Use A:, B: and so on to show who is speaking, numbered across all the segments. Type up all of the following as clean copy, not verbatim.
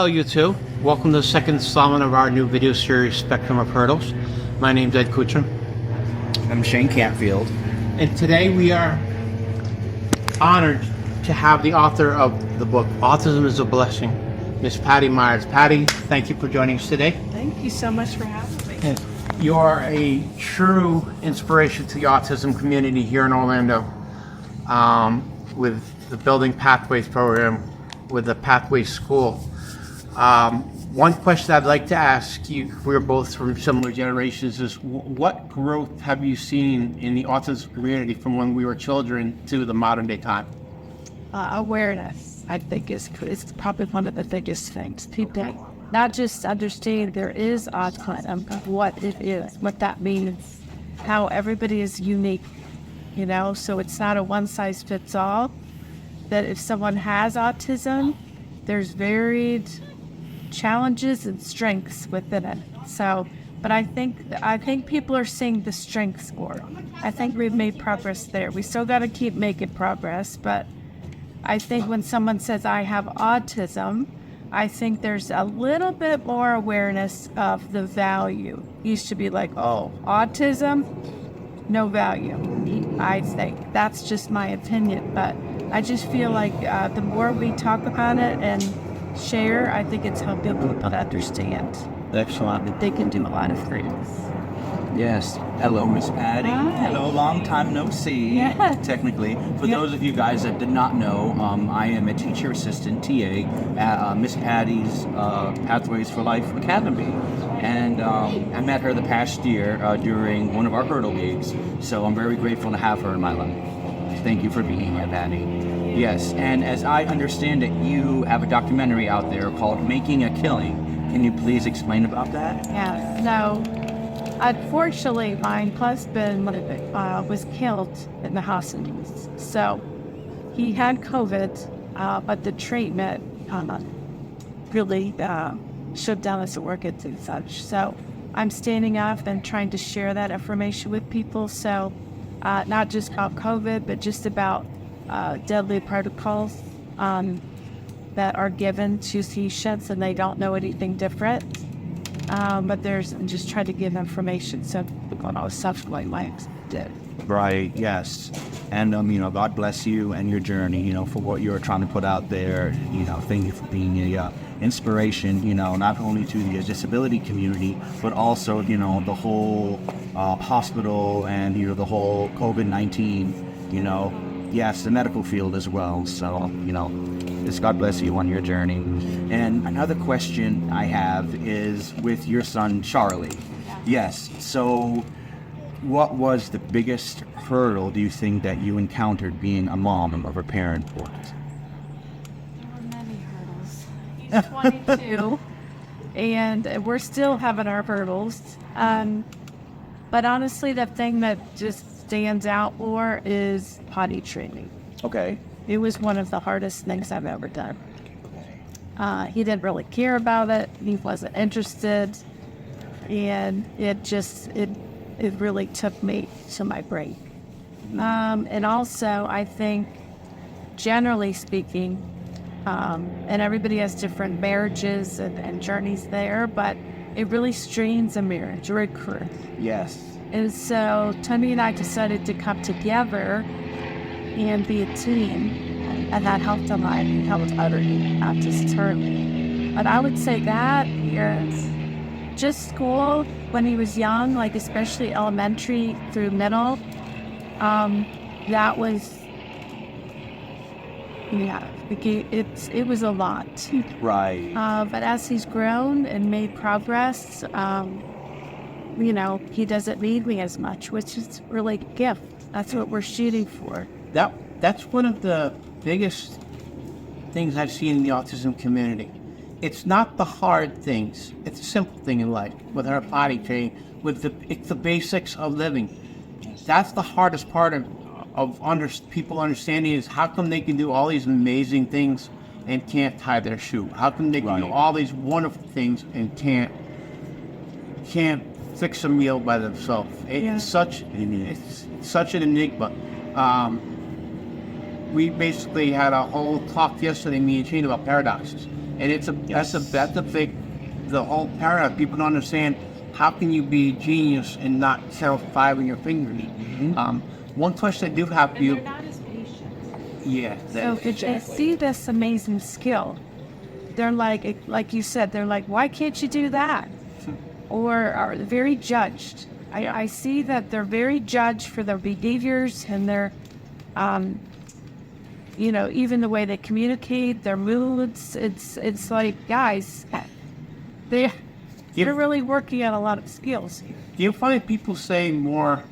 A: you too. Welcome to the second installment of our new video series, Spectrum of Hurdles. My name's Ed Kuchum.
B: I'm Shane Campfield.
A: And today we are honored to have the author of the book, Autism Is A Blessing, Miss Patty Myers. Patty, thank you for joining us today.
C: Thank you so much for having me.
A: And you are a true inspiration to the autism community here in Orlando, with the Building Pathways program, with the Pathways School. One question I'd like to ask you, we're both from similar generations, is what growth have you seen in the autism community from when we were children to the modern day time?
C: Awareness, I think, is probably one of the biggest things. People not just understand there is autism, what it is, what that means, how everybody is unique, so it's not a one-size-fits-all, that if someone has autism, there's varied challenges and strengths within it. But I think people are seeing the strengths more. I think we've made progress there. We still got to keep making progress, but I think when someone says, I have autism, I think there's a little bit more awareness of the value. Used to be like, oh, autism, no value. I think that's just my opinion, but I just feel like the more we talk about it and share, I think it's helping people understand.
B: Excellent.
C: That they can do a lot of things.
B: Yes. Hello, Miss Patty.
C: Hi.
B: Hello, long time no see.
C: Yeah.
B: Technically, for those of you guys that did not know, I am a teacher assistant, TA, at Miss Patty's Pathways for Life Academy. And I met her the past year during one of our hurdle gigs, so I'm very grateful to have her in my life. Thank you for being here, Patty. Yes, and as I understand it, you have a documentary out there called Making a Killing. Can you please explain about that?
C: Yeah. No. Unfortunately, my husband was killed in the hospital. So he had COVID, but the treatment really shut down his organs and such. So I'm standing up and trying to share that information with people. So not just about COVID, but just about deadly protocols that are given to patients and they don't know anything different. But just trying to give information so people know something like life did.
B: Right, yes. And, God bless you and your journey, for what you're trying to put out there. Thank you for being a inspiration, not only to the disability community, but also, the whole hospital and, the whole COVID-19, yes, the medical field as well. So, just God bless you on your journey. And another question I have is with your son, Charlie. Yes, so what was the biggest hurdle, do you think, that you encountered being a mom of a parent for us?
C: There were many hurdles. He's 22, and we're still having our hurdles. But honestly, the thing that just stands out more is potty training.
B: Okay.
C: It was one of the hardest things I've ever done. He didn't really care about it. He wasn't interested. And it really took me to my break. And also, I think, generally speaking, and everybody has different marriages and journeys there, but it really strains a marriage or a career.
B: Yes.
C: And so Tony and I decided to come together and be a team, and that helped a lot. It helped utterly, not just Turley. But I would say that is just school when he was young, like especially elementary through middle. That was, it was a lot.
B: Right.
C: But as he's grown and made progress, he doesn't need me as much, which is really a gift. That's what we're shooting for.
A: That's one of the biggest things I've seen in the autism community. It's not the hard things. It's a simple thing in life. With our potty training, it's the basics of living. That's the hardest part of people understanding is how come they can do all these amazing things and can't tie their shoe? How come they can do all these wonderful things and can't fix a meal by themselves? It's such an enigma. We basically had a whole talk yesterday, me and Shane, about paradoxes. And that's a big, the whole paradigm. People don't understand, how can you be genius and not sell 5 in your fingers? One question I do have for
D: And
A: you.
D: they're not as patient.
A: Yeah.
C: So if they see this amazing skill, they're like you said, they're like, why can't you do that? Or are very judged. I see that they're very judged for their behaviors and their, even the way they communicate, their moods. It's like, guys, they're really working on a lot of skills.
A: Do you find people say more,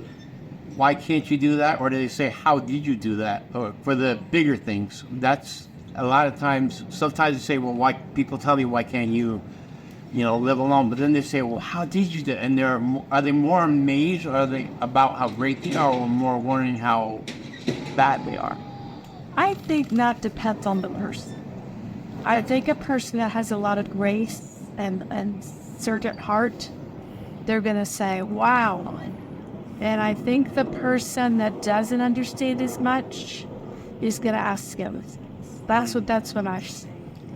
A: why can't you do that? Or do they say, how did you do that? Or for the bigger things, that's a lot of times, sometimes they say, well, why, people tell me, why can't you, live alone? But then they say, well, how did you do it? And are they more amazed, or are they about how great they are, or more wondering how bad they are?
C: I think that depends on the person. I think a person that has a lot of grace and servant heart, they're going to say, wow. And I think the person that doesn't understand as much is going to ask him. That's what I say.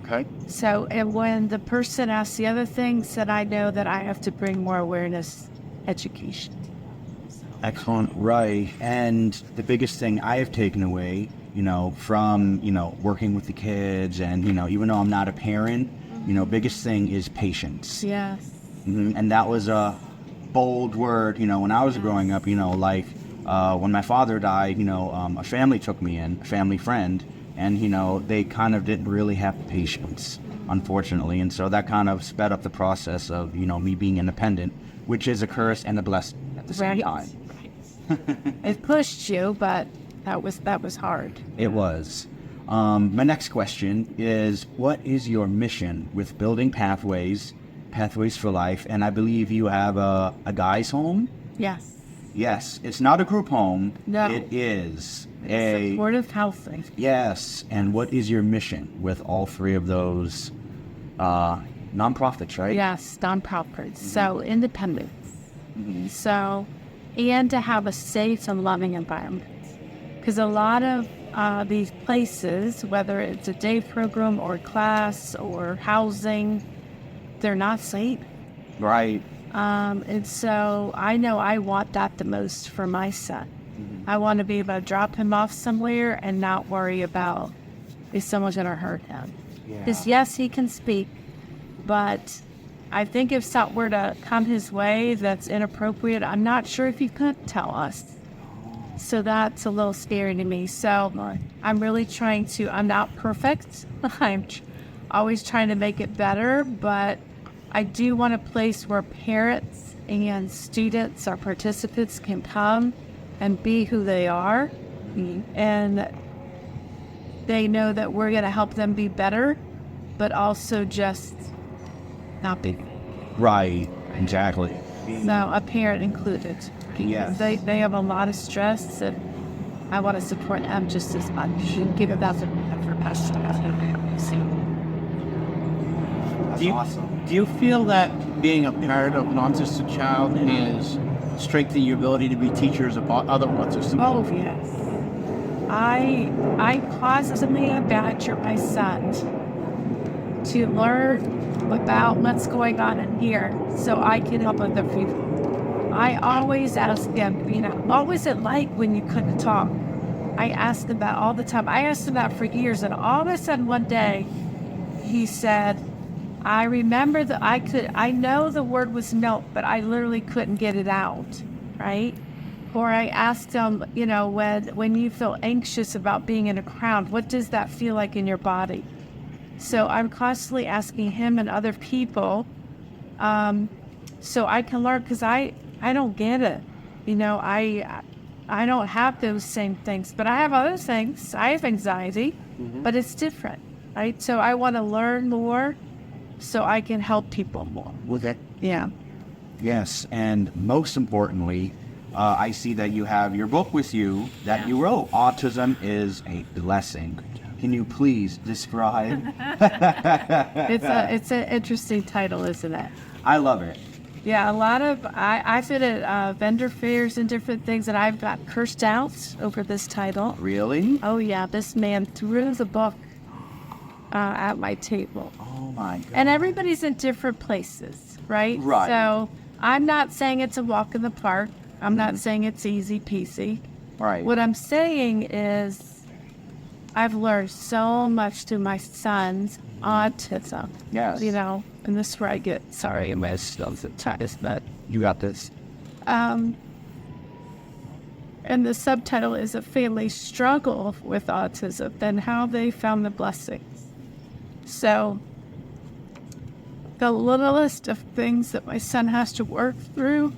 A: Okay.
C: So, and when the person asks the other things, then I know that I have to bring more awareness, education.
B: Excellent. Right. And the biggest thing I have taken away, from, working with the kids and, even though I'm not a parent, biggest thing is patience.
C: Yes.
B: And that was a bold word, when I was growing up, when my father died, a family took me in, a family friend, and, they kind of didn't really have patience, unfortunately. And so that kind of sped up the process of, me being independent, which is a curse and a blessing at the same time.
C: It pushed you, but that was hard.
B: It was. My next question is, what is your mission with building Pathways for Life? And I believe you have a guy's home?
C: Yes.
B: Yes, it's not a group home.
C: No.
B: It is
C: It's supportive housing.
B: Yes, and what is your mission with all 3 of those nonprofits, right?
C: Yes, nonprofits. So independence. So, and to have a safe and loving environment. Because a lot of these places, whether it's a day program or class or housing, they're not safe.
B: Right.
C: And so I know I want that the most for my son. I want to be able to drop him off somewhere and not worry about, is someone going to hurt him? Because yes, he can speak, but I think if something were to come his way that's inappropriate, I'm not sure if he could tell us. So that's a little scary to me. So I'm really trying to, I'm not perfect. I'm always trying to make it better, but I do want a place where parents and students or participants can come and be who they are. And they know that we're going to help them be better, but also just not be.
B: Right, exactly.
C: So a parent included.
B: Yes.
C: They have a lot of stress, and I want to support them just as much. Give it that for passion.
B: That's awesome.
A: Do you feel that being a parent of an autistic child is strengthening your ability to be teachers of other autistic children?
C: Oh, yes. I constantly badger my son to learn about what's going on in here so I can help other people. I always ask him, what was it like when you couldn't talk? I asked him that all the time. I asked him that for years, and all of a sudden one day he said, I remember that I know the word was milk, but I literally couldn't get it out, right? Or I asked him, when you feel anxious about being in a crowd, what does that feel like in your body? So I'm constantly asking him and other people so I can learn, because I don't get it. I don't have those same things, but I have other things. I have anxiety, but it's different, right? So I want to learn more so I can help people more.
A: With that?
C: Yeah.
B: Yes, and most importantly, I see that you have your book with you that you wrote, Autism Is A Blessing. Can you please describe?
C: It's an interesting title, isn't it?
B: I love it.
C: Yeah, a lot of, I've been at vendor fairs and different things, and I've got cursed out over this title.
B: Really?
C: Oh yeah, this man threw the book at my table.
B: Oh my God.
C: And everybody's in different places, right?
B: Right.
C: So I'm not saying it's a walk in the park. I'm not saying it's easy peasy.
B: Right.
C: What I'm saying is I've learned so much through my son's autism.
B: Yes.
C: You know, and this is where I get, sorry, I'm but
B: You got this.
C: and the subtitle is A Family Struggle with Autism, then how they found the blessings. So the littlest of things that my son has to work through,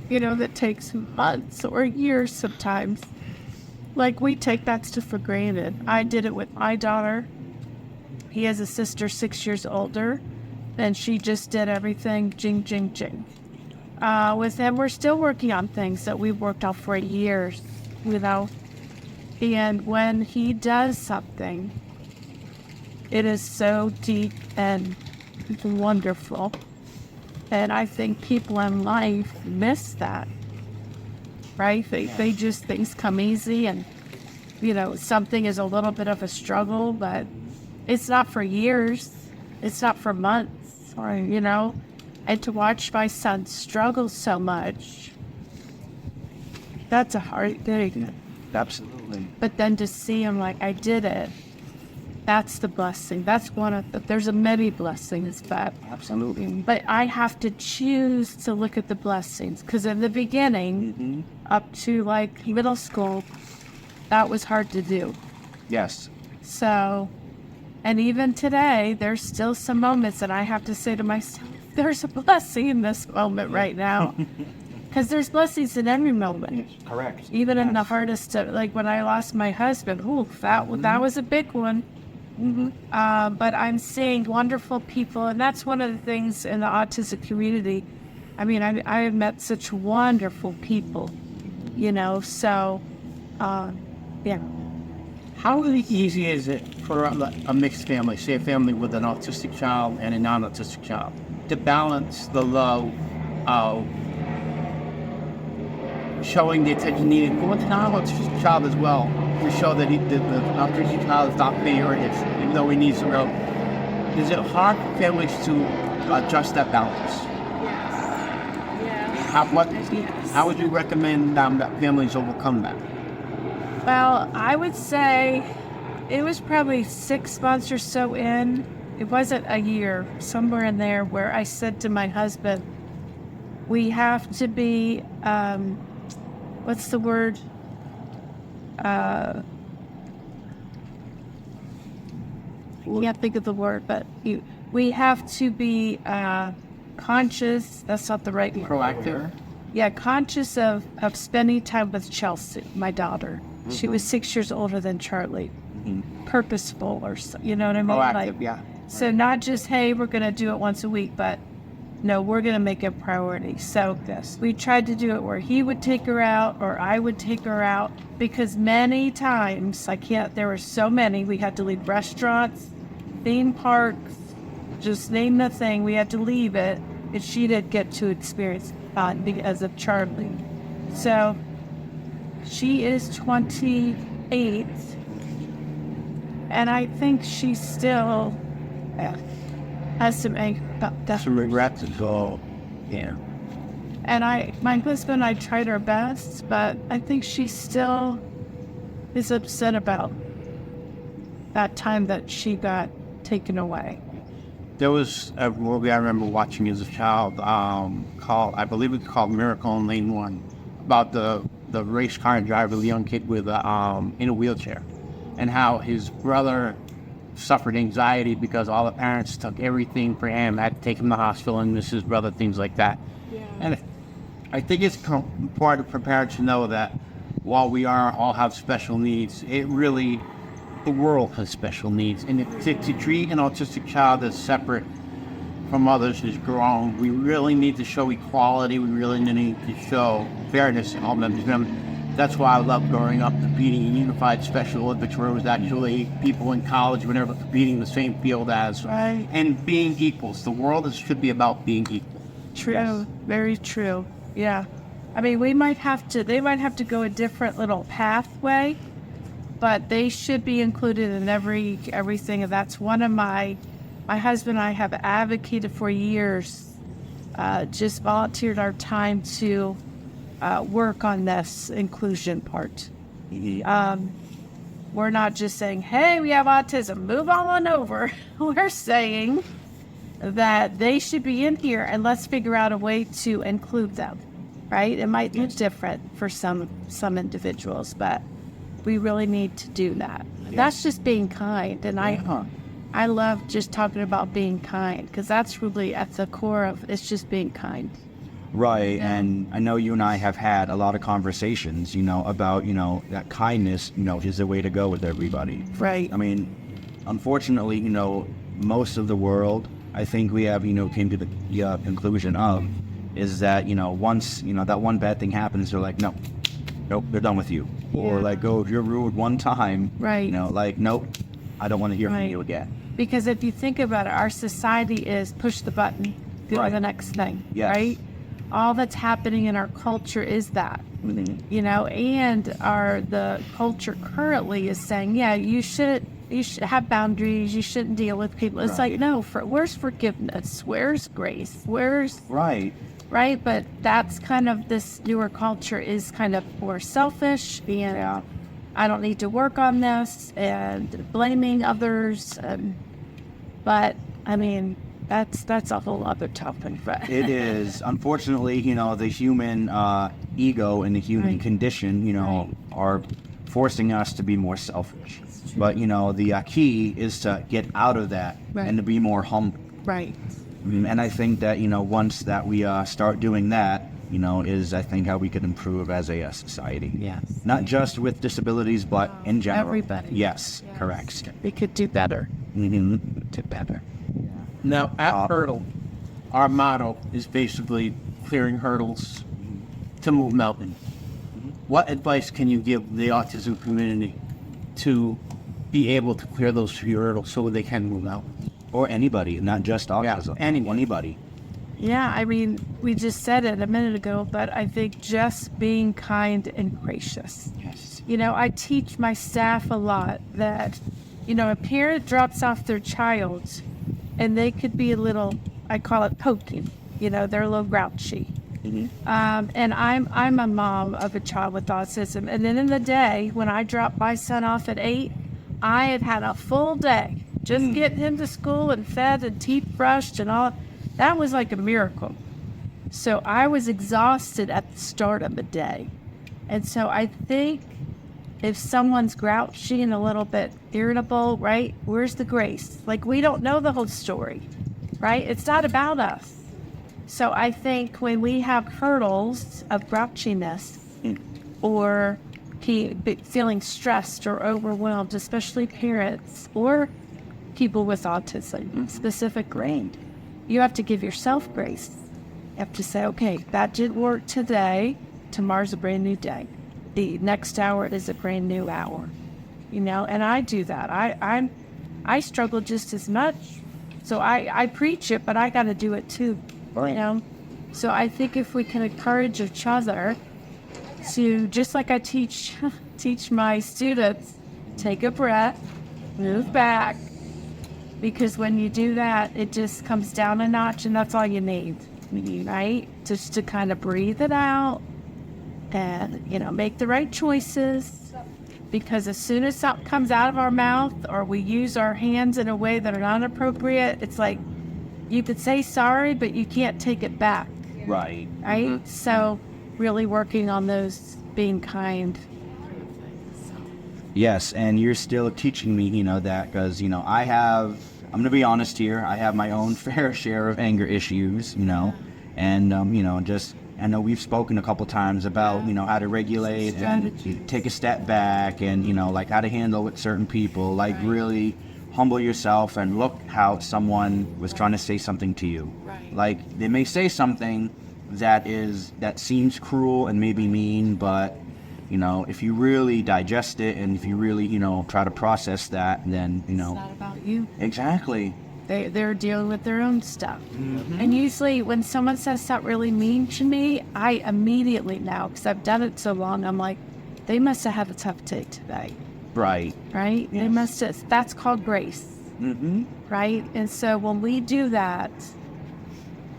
C: you know, that takes months or years sometimes. Like, we take that stuff for granted. I did it with my daughter. He has a sister 6 years older, and she just did everything jing, jing, jing. With him, we're still working on things that we've worked on for years, you know. And when he does something, it is so deep and wonderful. And I think people in life miss that, right? They just, things come easy and, you know, something is a little bit of a struggle, but it's not for years. It's not for months, or, you know. And to watch my son struggle so much, that's a hard thing.
B: Absolutely.
C: But then to see him like, I did it, that's the blessing. That's one of the, there's a many blessings, but
B: Absolutely.
C: I have to choose to look at the blessings. Because in the beginning, up to like middle school, that was hard to do.
B: Yes.
C: So, and even today, there's still some moments that I have to say to myself, there's a blessing in this moment right now. Because there's blessings in every moment.
B: Correct.
C: Even in the hardest, like when I lost my husband, that was a big one. But I'm seeing wonderful people, and that's one of the things in the autistic community. I mean, I have met such wonderful people, you know, so, yeah.
A: How easy is it for a mixed family, say a family with an autistic child and a non-autistic child, to balance the love of showing the attention needed for the non-autistic child as well, to show that the autistic child is not favored, even though he needs some help? Is it hard for families to adjust that balance?
C: Yes.
A: How would you recommend that families overcome that?
C: Well, I would say it was probably 6 months or so in. It wasn't a year, somewhere in there, where I said to my husband, we have to be, what's the word? I can't think of the word, but we have to be conscious. That's not the right word.
A: Proactive?
C: Yeah, conscious of spending time with Chelsea, my daughter. She was 6 years older than Charlie. Purposeful, or you know what I mean?
A: Proactive, yeah.
C: So not just, hey, we're going to do it once a week, but no, we're going to make it a priority. So we tried to do it where he would take her out or I would take her out, because many times, there were so many, we had to leave restaurants, theme parks, just name the thing, we had to leave it, and she didn't get to experience because of Charlie. So she is 28, and I think she still has some
A: regrets as well. Yeah.
C: And my husband and I tried our best, but I think she still is upset about that time that she got taken away.
A: There was a movie I remember watching as a child called, I believe it's called Miracle on Lane 1, about the race car driver, the young kid with in a wheelchair, and how his brother suffered anxiety because all the parents took everything for him, had to take him to the hospital and miss his brother, things like that. Yeah. And I think it's important for parents to know that while we all have special needs, the world has special needs. And to treat an autistic child as separate from others is wrong. We really need to show equality. We really need to show fairness in all members of them. That's why I love growing up competing in Unified Special Olympics, where it was actually people in college were never competing in the same field as,
C: right,
A: and being equals. The world should be about being equal.
C: True, yes. Very true. Yeah. I mean, they might have to go a different little pathway, but they should be included in everything. And that's one of my husband and I have advocated for years, just volunteered our time to work on this inclusion part. We're not just saying, hey, we have autism, move on over. We're saying that they should be in here, and let's figure out a way to include them, right? It might look different for some individuals, but we really need to do that. That's just being kind. And I love just talking about being kind, because that's really at the core of it's just being kind.
B: Right. Yeah. And I know you and I have had a lot of conversations, about, that kindness, is the way to go with everybody.
C: Right.
B: I mean, unfortunately, most of the world, I think we have, came to the conclusion of, is that, once, that one bad thing happens, they're like, nope, they're done with you. Yeah. Or like, if you're rude one time,
C: right.
B: Nope, I don't want to hear from you again.
C: Because if you think about it, our society is push the button, go to the next thing, right? All that's happening in our culture is that, and the culture currently is saying, you should have boundaries, you shouldn't deal with people. It's like, no, where's forgiveness? Where's grace? Where's... Right, but that's kind of this newer culture is kind of more selfish, and I don't need to work on this, and blaming others, but, I mean... That's a whole other topic. But
B: it is. Unfortunately, the human ego and the human condition, are forcing us to be more selfish. But, the key is to get out of that and to be more humble.
C: Right.
B: And I think that, once that we start doing that, is I think how we could improve as a society.
C: Yes.
B: Not just with disabilities, but in general.
C: Everybody.
B: Yes, correct.
C: We could do better.
B: Do better.
A: Now, at Hurdle, our motto is basically clearing hurdles to move mountains. What advice can you give the autism community to be able to clear those few hurdles so they can move mountains?
B: Or anybody, not just autism. Anybody.
C: Yeah, I mean, we just said it a minute ago, but I think just being kind and gracious.
B: Yes.
C: I teach my staff a lot that, a parent drops off their child, and they could be a little, I call it poking, they're a little grouchy. And I'm a mom of a child with autism. And then in the day, when I drop my son off at 8, I have had a full day. Just getting him to school and fed and teeth brushed and all. That was like a miracle. So I was exhausted at the start of the day. And so I think if someone's grouchy and a little bit irritable, right, where's the grace? Like, we don't know the whole story, right? It's not about us. So I think when we have hurdles of grouchiness or feeling stressed or overwhelmed, especially parents or people with autism specifically, you have to give yourself grace. You have to say, okay, that didn't work today. Tomorrow's a brand new day. The next hour is a brand new hour, and I do that. I struggle just as much, so I preach it, but I got to do it too, So I think if we can encourage each other to, just like I teach my students, take a breath, move back, because when you do that, it just comes down a notch, and that's all you need, right? Just to kind of breathe it out. And, make the right choices, because as soon as something comes out of our mouth or we use our hands in a way that are not appropriate, it's like you could say sorry, but you can't take it back.
B: Right.
C: Right? So really working on those, being kind.
B: Yes, and you're still teaching me, that because, I'm going to be honest here, I have my own fair share of anger issues, and, just... I know we've spoken a couple times about, how to regulate and take a step back and, like how to handle with certain people, like really humble yourself and look how someone was trying to say something to you. Right. Like they may say something that seems cruel and maybe mean, but, if you really digest it and if you really, try to process that, then,
C: It's not about you.
B: Exactly.
C: They're dealing with their own stuff. And usually when someone says something really mean to me, I immediately now, because I've done it so long, I'm like, they must have had a tough day today.
B: Right.
C: right? They must have, that's called grace, right? And so when we do that,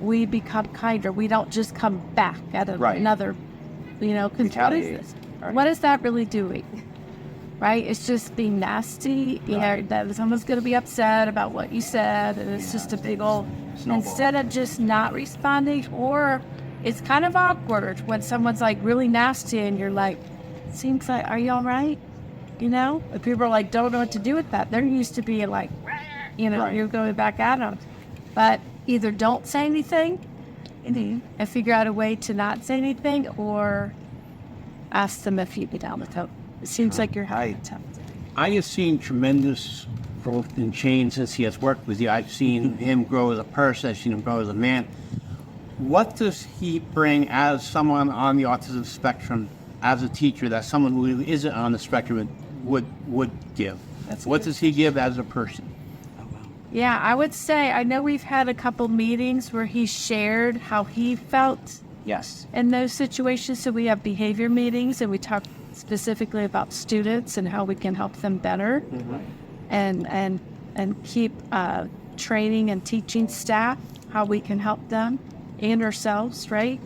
C: we become kinder. We don't just come back at another, because what is
B: Retaliate.
C: this? What is that really doing? Right? It's just being nasty. That someone's going to be upset about what you said, and it's just a big old,
B: Snowball.
C: instead of just not responding, or it's kind of awkward when someone's like really nasty and you're like, seems like, are you all right? If people are like, don't know what to do with that. They're used to being like,
B: Right.
C: you're going back at them. But either don't say anything and figure out a way to not say anything, or ask them if you get down the toe. It seems like you're having a tough time.
A: I have seen tremendous growth and change since he has worked with you. I've seen him grow as a person. I've seen him grow as a man. What does he bring as someone on the autism spectrum, as a teacher, that someone who isn't on the spectrum would give? What does he give as a person?
C: Yeah, I would say, I know we've had a couple meetings where he shared how he felt
B: Yes.
C: in those situations. So we have behavior meetings and we talk specifically about students and how we can help them better, and keep training and teaching staff how we can help them and ourselves, right?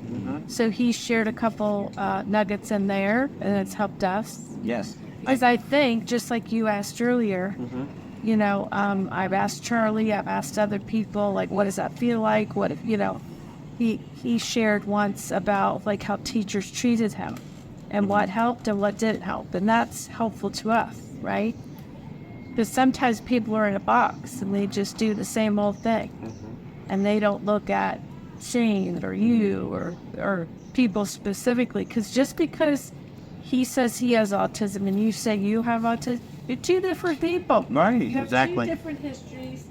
C: So he shared a couple nuggets in there, and it's helped us.
B: Yes.
C: Because I think, just like you asked earlier, I've asked Charlie, I've asked other people, like, what does that feel like? What if, he shared once about like how teachers treated him and what helped and what didn't help. And that's helpful to us, right? Because sometimes people are in a box and they just do the same old thing. And they don't look at Shane or you or people specifically. Because just because he says he has autism and you say you have autism, you're two different people.
A: Right,
C: You have
A: exactly.
C: two different histories.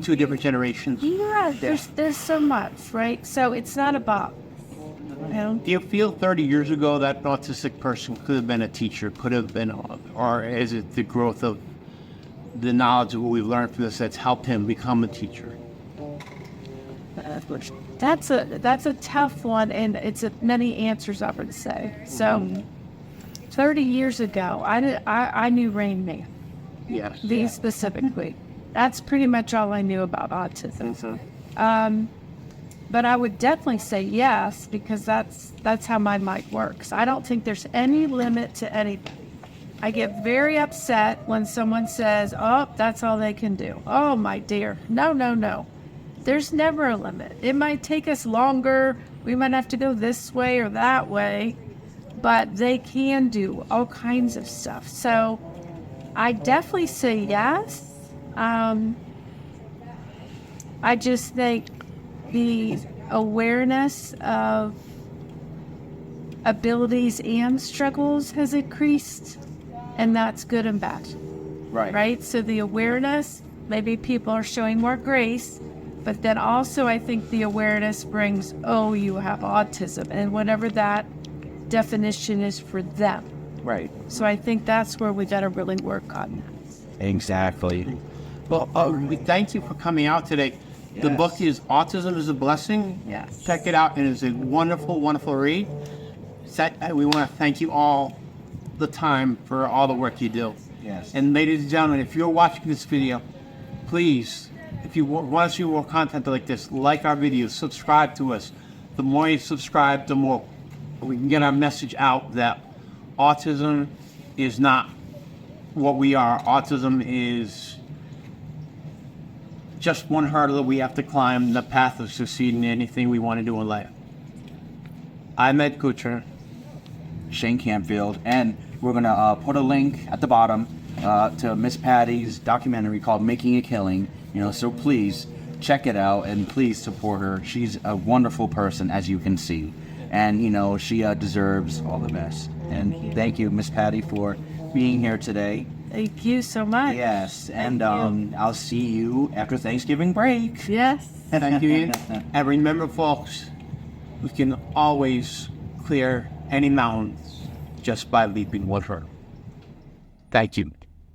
A: Two different generations.
C: Yeah, there's so much, right? So it's not a box.
A: Do you feel 30 years ago that autistic person could have been a teacher, could have been, or is it the growth of the knowledge of what we've learned from this that's helped him become a teacher?
C: That's a tough one, and it's many answers I would say. So 30 years ago, I knew Rain Man,
A: Yes.
C: these specifically. That's pretty much all I knew about autism. But I would definitely say yes, because that's how my mind works. I don't think there's any limit to anything. I get very upset when someone says, oh, that's all they can do. Oh, my dear. No. There's never a limit. It might take us longer. We might have to go this way or that way, but they can do all kinds of stuff. So I definitely say yes. I just think the awareness of abilities and struggles has increased, and that's good and bad. Right? So the awareness, maybe people are showing more grace, but then also I think the awareness brings, oh, you have autism, and whatever that definition is for them.
B: Right.
C: So I think that's where we got to really work on that.
B: Exactly.
A: Well, we thank you for coming out today. The
B: Yes.
A: book is Autism Is A Blessing.
C: Yes.
A: Check it out. It is a wonderful, wonderful read. We want to thank you all the time for all the work you do.
B: Yes.
A: And ladies and gentlemen, if you're watching this video, please, if you want to see more content like this, like our videos, subscribe to us. The more you subscribe, the more we can get our message out that autism is not what we are. Autism is just one hurdle that we have to climb the path of succeeding in anything we want to do in life. I'm Ed Kuchar.
B: Shane Campfield, and we're gonna put a link at the bottom to Miss Patty's documentary called Making a Killing. So please check it out and please support her. She's a wonderful person, as you can see, and she deserves all the best. And thank you, Miss Patty, for being here today.
C: Thank you so much.
B: Yes, and
C: Thank
B: I'll see you after Thanksgiving break.
C: Yes.
A: Thank you, Ian. And remember, folks, we can always clear any mountains just by leaping one hurdle. Thank you.